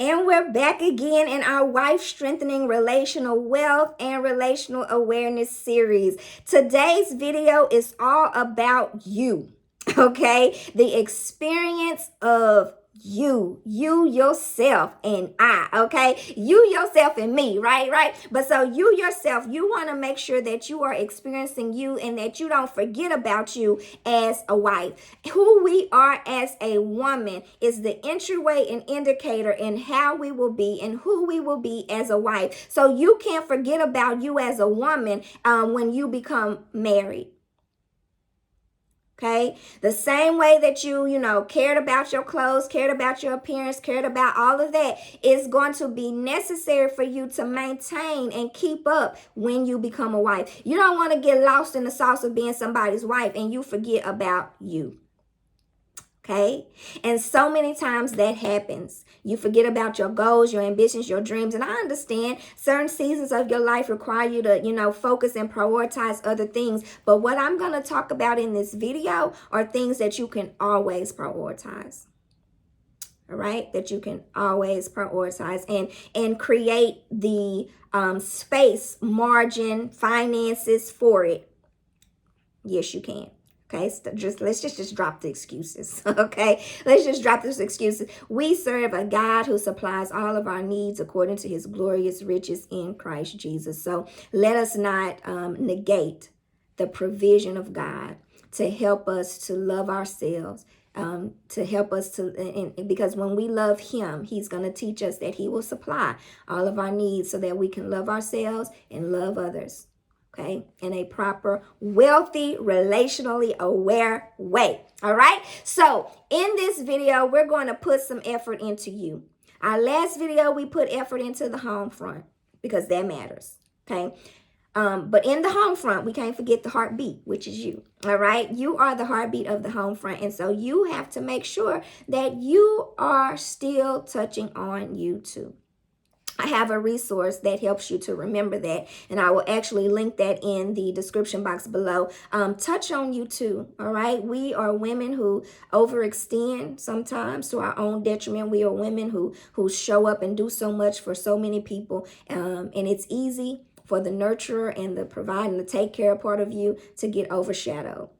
And we're back again in our Wife Strengthening Relational Wealth and Relational Awareness series. Today's video is all about you, okay? The experience of you yourself and I, okay? You yourself and me, right? But so you yourself, you want to make sure that you are experiencing you and that you don't forget about you as a wife. Who we are as a woman is the entryway and indicator in how we will be and who we will be as a wife. So you can't forget about you as a woman when you become married. Okay, the same way that you cared about your clothes, cared about your appearance, cared about all of that is going to be necessary for you to maintain and keep up when you become a wife. You don't want to get lost in the sauce of being somebody's wife and you forget about you. Okay. And so many times that happens. You forget about your goals, your ambitions, your dreams. And I understand certain seasons of your life require you to, focus and prioritize other things. But what I'm going to talk about in this video are things that you can always prioritize. All right. That you can always prioritize and create the space, margin, finances for it. Yes, you can. Okay, so let's just drop the excuses. Okay, let's just drop those excuses. We serve a God who supplies all of our needs according to his glorious riches in Christ Jesus. So let us not negate the provision of God to help us to love ourselves, to help us to, and because when we love him, he's going to teach us that he will supply all of our needs so that we can love ourselves and love others. Okay, in a proper, wealthy, relationally aware way. All right. So in this video, we're going to put some effort into you. Our last video, we put effort into the home front because that matters. Okay. But in the home front, we can't forget the heartbeat, which is you. All right. You are the heartbeat of the home front. And so you have to make sure that you are still touching on you too. I have a resource that helps you to remember that, and I will actually link that in the description box below. Touch on you too, all right? We are women who overextend sometimes to our own detriment. We are women who show up and do so much for so many people, and it's easy for the nurturer and the provide and the take care part of you to get overshadowed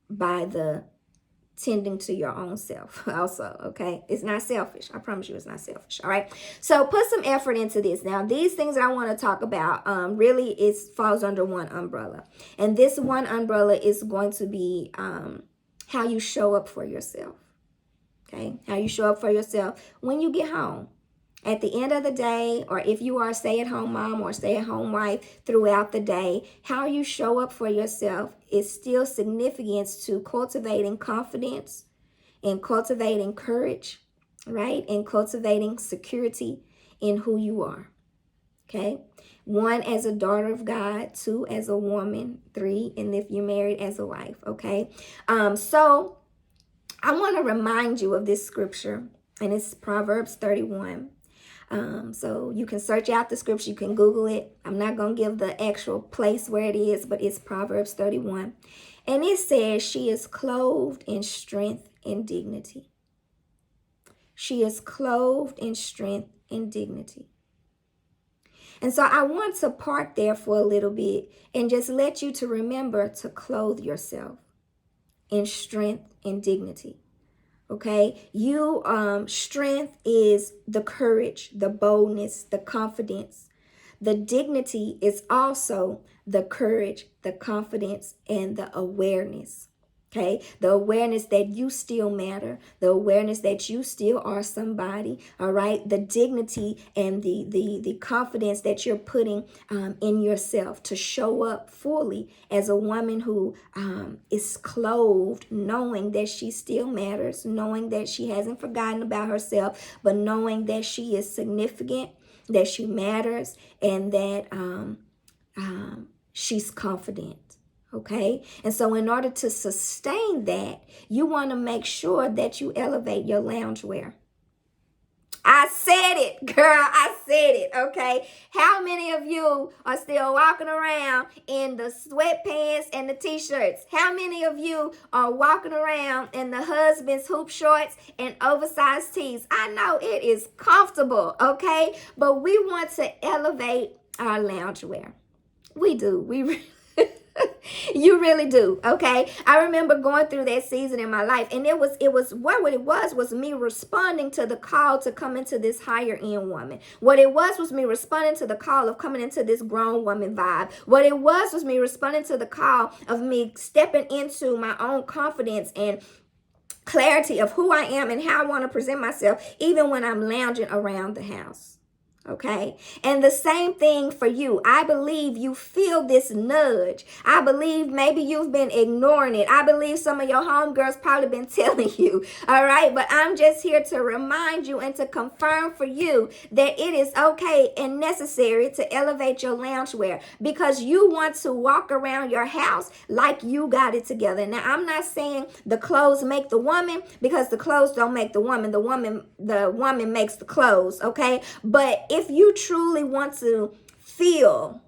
by the tending to your own self also. Okay, it's not selfish. I promise you it's not selfish. All right, so put some effort into this. Now these things that I want to talk about really it falls under one umbrella, and this one umbrella is going to be how you show up for yourself. Okay, how you show up for yourself when you get home. At the end of the day, or if you are a stay-at-home mom or stay-at-home wife throughout the day, how you show up for yourself is still significant to cultivating confidence and cultivating courage, right? And cultivating security in who you are, okay? 1, as a daughter of God. 2, as a woman. 3, and if you're married, as a wife, okay? So I want to remind you of this scripture, and it's Proverbs 31. So you can search out the scripture, you can Google it. I'm not going to give the actual place where it is, but it's Proverbs 31. And it says, she is clothed in strength and dignity. She is clothed in strength and dignity. And so I want to park there for a little bit and just let you to remember to clothe yourself in strength and dignity. Okay, strength is the courage, the boldness, the confidence. The dignity is also the courage, the confidence, and the awareness. Okay, the awareness that you still matter, the awareness that you still are somebody. All right, the dignity and the confidence that you're putting in yourself to show up fully as a woman who is clothed, knowing that she still matters, knowing that she hasn't forgotten about herself, but knowing that she is significant, that she matters, and that she's confident. Okay, and so in order to sustain that, you want to make sure that you elevate your loungewear. I said it, girl. I said it, okay? How many of you are still walking around in the sweatpants and the t-shirts? How many of you are walking around in the husband's hoop shorts and oversized tees? I know it is comfortable, okay? But we want to elevate our loungewear. We do. You really do, okay? I remember going through that season in my life, and it was what it was me responding to the call to come into this higher end woman. What it was me responding to the call of coming into this grown woman vibe. What it was me responding to the call of me stepping into my own confidence and clarity of who I am and how I want to present myself, even when I'm lounging around the house. Okay. And the same thing for you. I believe you feel this nudge. I believe maybe you've been ignoring it. I believe some of your homegirls probably been telling you. All right. But I'm just here to remind you and to confirm for you that it is okay and necessary to elevate your loungewear, because you want to walk around your house like you got it together. Now, I'm not saying the clothes make the woman, because the clothes don't make the woman. The woman makes the clothes. Okay. But if you truly want to feel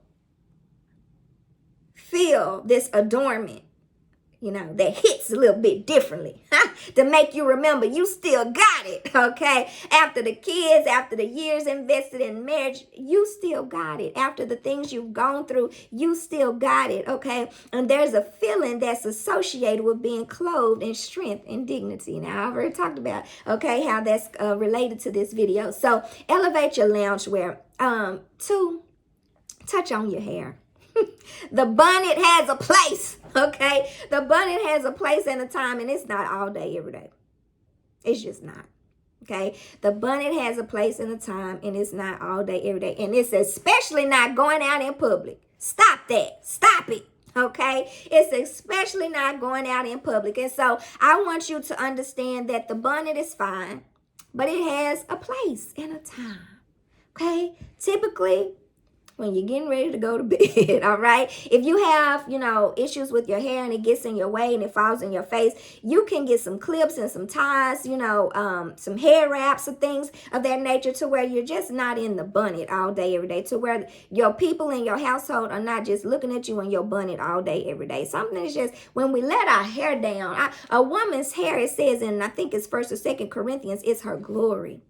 this adornment, that hits a little bit differently to make you remember you still got it, okay? After the kids, after the years invested in marriage, you still got it. After the things you've gone through, you still got it, okay? And there's a feeling that's associated with being clothed in strength and dignity. Now, I've already talked about, okay, how that's related to this video. So, elevate your loungewear. 2, touch on your hair. The bonnet has a place, okay? The bonnet has a place and a time, and it's not all day, every day. It's just not, okay? The bonnet has a place and a time, and it's not all day, every day. And it's especially not going out in public. Stop that. Stop it, okay? It's especially not going out in public. And so I want you to understand that the bonnet is fine, but it has a place and a time, okay? Typically, when you're getting ready to go to bed, all right? If you have, issues with your hair and it gets in your way and it falls in your face, you can get some clips and some ties, some hair wraps and things of that nature, to where you're just not in the bonnet all day, every day, to where your people in your household are not just looking at you in your bonnet all day, every day. Something is just, when we let our hair down, a woman's hair, it says in, I think it's 1st or 2nd Corinthians, it's her glory.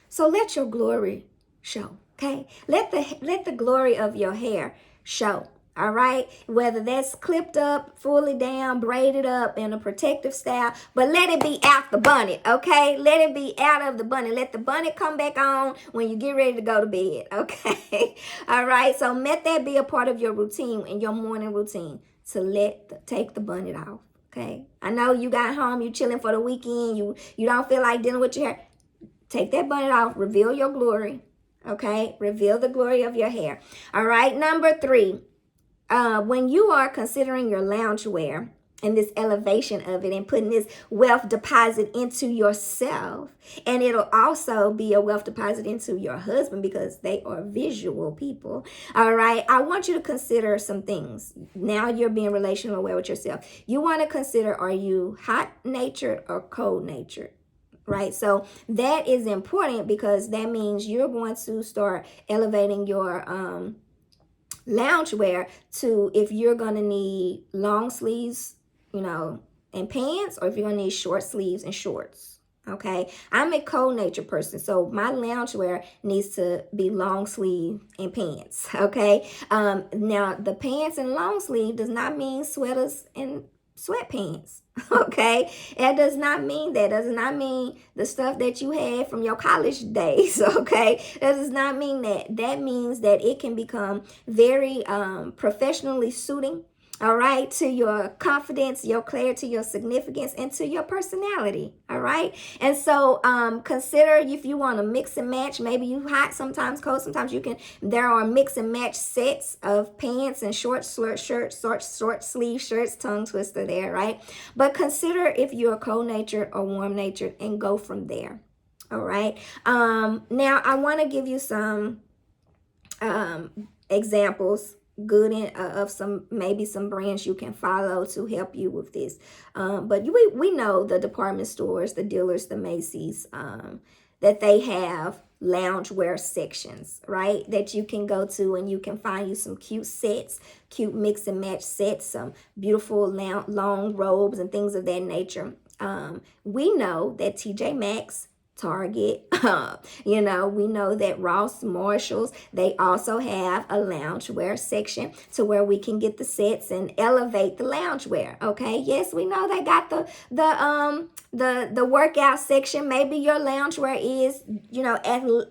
So let your glory show. Okay, let the glory of your hair show. All right, whether that's clipped up, fully down, braided up in a protective style, but let it be out the bonnet. Okay, let it be out of the bonnet. Let the bonnet come back on when you get ready to go to bed. Okay, all right. So let that be a part of your routine, in your morning routine, to take the bonnet off. Okay, I know you got home, you chilling for the weekend, you don't feel like dealing with your hair. Take that bonnet off. Reveal your glory. Okay, reveal the glory of your hair. All right, number 3, when you are considering your loungewear and this elevation of it and putting this wealth deposit into yourself, and it'll also be a wealth deposit into your husband, because they are visual people. All right, I want you to consider some things. Now you're being relational aware with yourself. You want to consider, are you hot-natured or cold-natured? Right, so that is important, because that means you're going to start elevating your loungewear to, if you're going to need long sleeves, and pants, or if you're going to need short sleeves and shorts. Okay, I'm a cold nature person, so my loungewear needs to be long sleeve and pants. Okay, now the pants and long sleeve does not mean sweaters and sweatpants. Okay, that does not mean that. Does not mean the stuff that you had from your college days. Okay, that does not mean that. That means that it can become very professionally suiting, all right, to your confidence, your clarity, your significance, and to your personality. All right, and so consider if you want to mix and match. Maybe you hot sometimes, cold sometimes. You can. There are mix and match sets of pants and short shirts, short sleeve shirts. Tongue twister there, right? But consider if you're cold natured or warm natured, and go from there. All right. Now I want to give you some examples good of some, maybe some brands you can follow to help you with this. But we know the department stores, the dealers, the Macy's, that they have loungewear sections, right? That you can go to and you can find you some cute sets, cute mix and match sets, some beautiful long robes and things of that nature. We know that TJ Maxx, Target, we know that Ross, Marshalls, they also have a loungewear section to where we can get the sets and elevate the loungewear. Okay, yes, we know they got the workout section. Maybe your loungewear is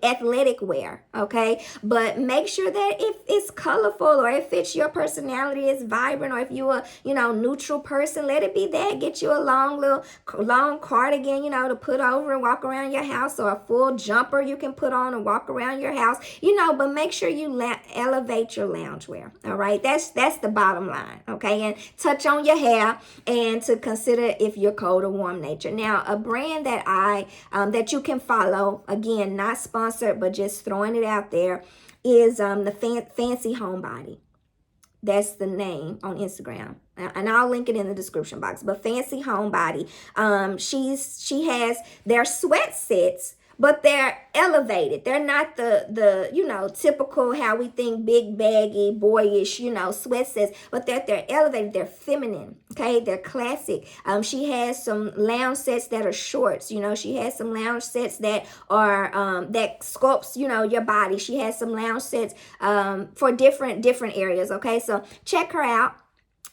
athletic wear. Okay, but make sure that if it's colorful or if it's your personality is vibrant, or if you are neutral person, let it be that. Get you a long cardigan, to put over and walk around your house, or a full jumper you can put on and walk around your house, but make sure you elevate your loungewear. All right, that's the bottom line. Okay, and touch on your hair, and to consider if you're cold or warm nature. Now, a brand that that you can follow, again, not sponsored, but just throwing it out there, is the Fancy Homebody. That's the name on Instagram, and I'll link it in the description box. But Fancy Homebody, she has their sweat sets, but they're elevated. They're not the typical how we think big baggy boyish sweat sets, but they're elevated. They're feminine. Okay, they're classic. She has some lounge sets that are shorts. She has some lounge sets that are that sculpts your body. She has some lounge sets for different areas. Okay, so check her out.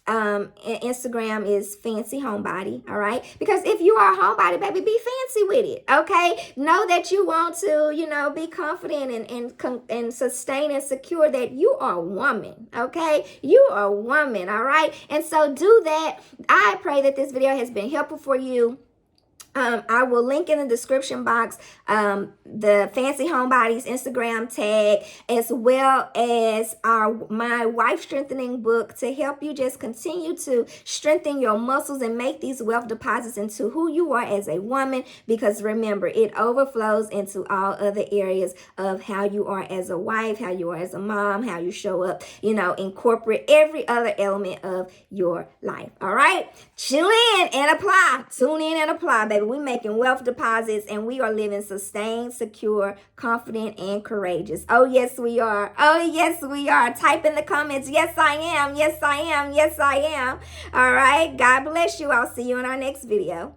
Instagram is Fancy Homebody. All right, because if you are a homebody, baby, be fancy with it. Okay, know that you want to be confident and sustain and secure that you are a woman. Okay, you are a woman. All right, and so do that. I pray that this video has been helpful for you. I will link in the description box the Fancy Homebody's Instagram tag, as well as my wife strengthening book, to help you just continue to strengthen your muscles and make these wealth deposits into who you are as a woman. Because remember, it overflows into all other areas of how you are as a wife, how you are as a mom, how you show up, incorporate every other element of your life. All right, chill in and apply. Tune in and apply, baby. We're making wealth deposits, and we are living sustained, secure, confident, and courageous. Oh, yes, we are. Oh, yes, we are. Type in the comments, yes, I am. Yes, I am. Yes, I am. All right. God bless you. I'll see you in our next video.